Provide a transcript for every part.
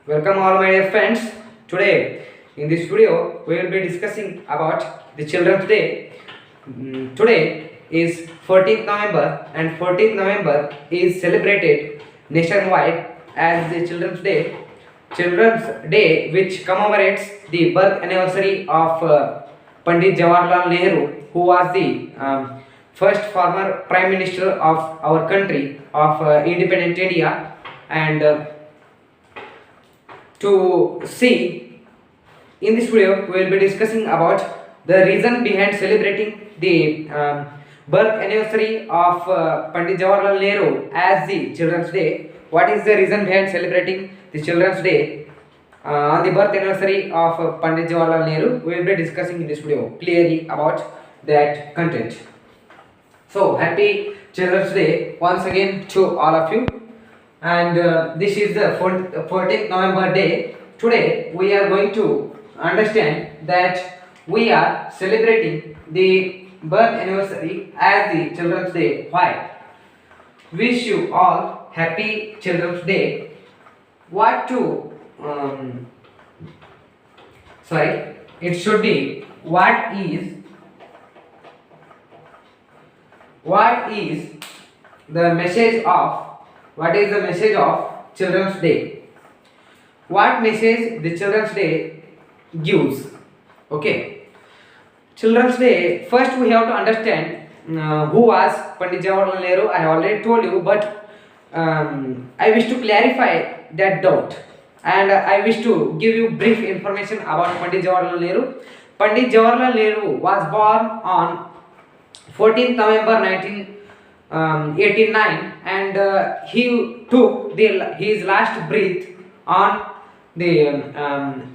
Welcome all my dear friends. Today in this video we will be discussing about the Children's Day. Today is 14th November and 14th November is celebrated nationwide as the Children's Day. Children's Day which commemorates the birth anniversary of Pandit Jawaharlal Nehru, who was the first former Prime Minister of our country of independent India. And to see in this video we will be discussing about the reason behind celebrating the birth anniversary of Pandit Jawaharlal Nehru as the Children's Day. What is the reason behind celebrating the Children's Day on the birth anniversary of Pandit Jawaharlal Nehru? We will be discussing in this video clearly about that content. So happy Children's Day once again to all of you. And this is the 14th November day. Today we are going to understand that we are celebrating the birth anniversary as the Children's Day. Why? Wish you all happy Children's Day. What to it should be what is the message of Children's Day? What message the Children's Day gives? Okay. Children's Day, first we have to understand who was Pandit Jawaharlal Nehru. I have already told you, but I wish to clarify that doubt, and I wish to give you brief information about Pandit Jawaharlal Nehru. Pandit Jawaharlal Nehru was born on 14th November 1989, and he took his last breath on the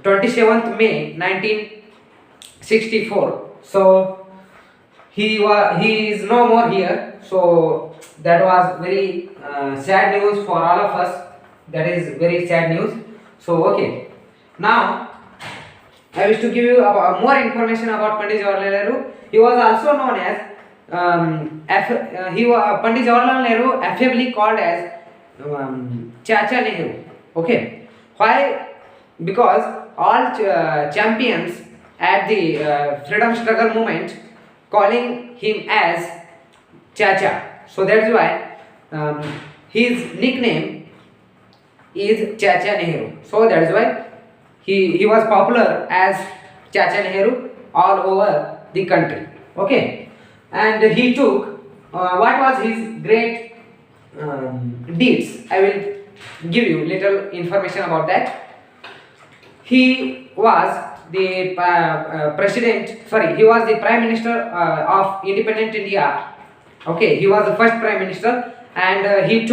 27th May 1964. So he is no more here. So that was very sad news for all of us. That is very sad news. So okay, now I wish to give you more information about Pandit Jawaharlal Nehru. He was also known as Pandit Jawaharlal Nehru, affably called as Chacha Nehru. Okay, why? Because all champions at the freedom struggle movement calling him as Chacha. So that's why his nickname is Chacha Nehru. So that's why he was popular as Chacha Nehru all over the country. Okay, and he took what was his great deeds. I will give you little information about that. He was the he was the Prime Minister of independent India. Okay, he was the first Prime Minister, and he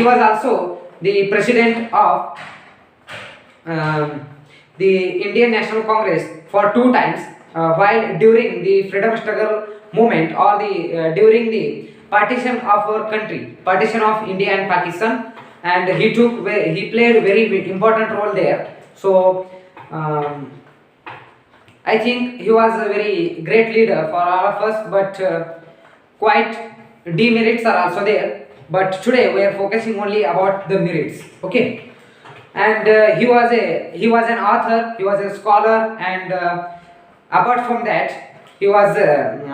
was also the President of the Indian National Congress for 2 times while during the freedom struggle movement, or during the partition of our country, partition of India and Pakistan, and he played a very important role there. So I think he was a very great leader for all of us, but quite demerits are also there. But today we are focusing only about the merits. Okay, and he was an author, he was a scholar, and apart from that, he was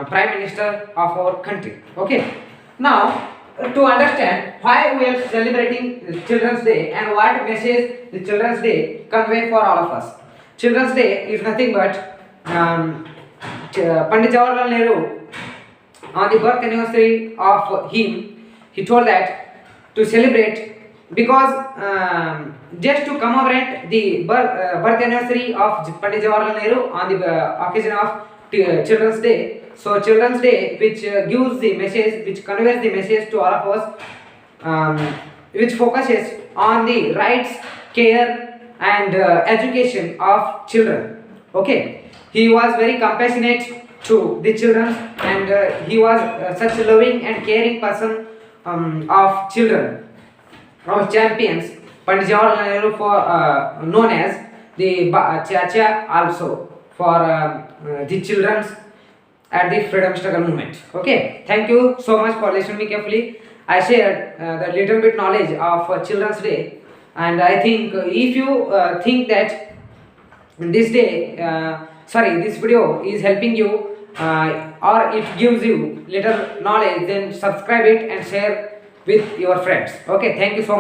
Prime Minister of our country. Okay, now to understand why we are celebrating Children's Day and what message the Children's Day convey for all of us. Children's Day is nothing but Pandit Jawaharlal Nehru, on the birth anniversary of him, he told that to celebrate, because just to commemorate the birth anniversary of Pandit Jawaharlal Nehru on the occasion of Children's Day. So Children's Day, which gives the message, which conveys the message to all of us, which focuses on the rights, care, and education of children. Okay, he was very compassionate to the children, and he was such a loving and caring person of children, of champions. Pandit Jawaharlal Nehru, for known as the Chacha, also for the children's at the freedom struggle movement. Okay, thank you so much for listening me carefully. I shared the little bit knowledge of Children's Day, And I think if you think that this day this video is helping you or it gives you little knowledge, then subscribe it and share with your friends. Okay, thank you so much.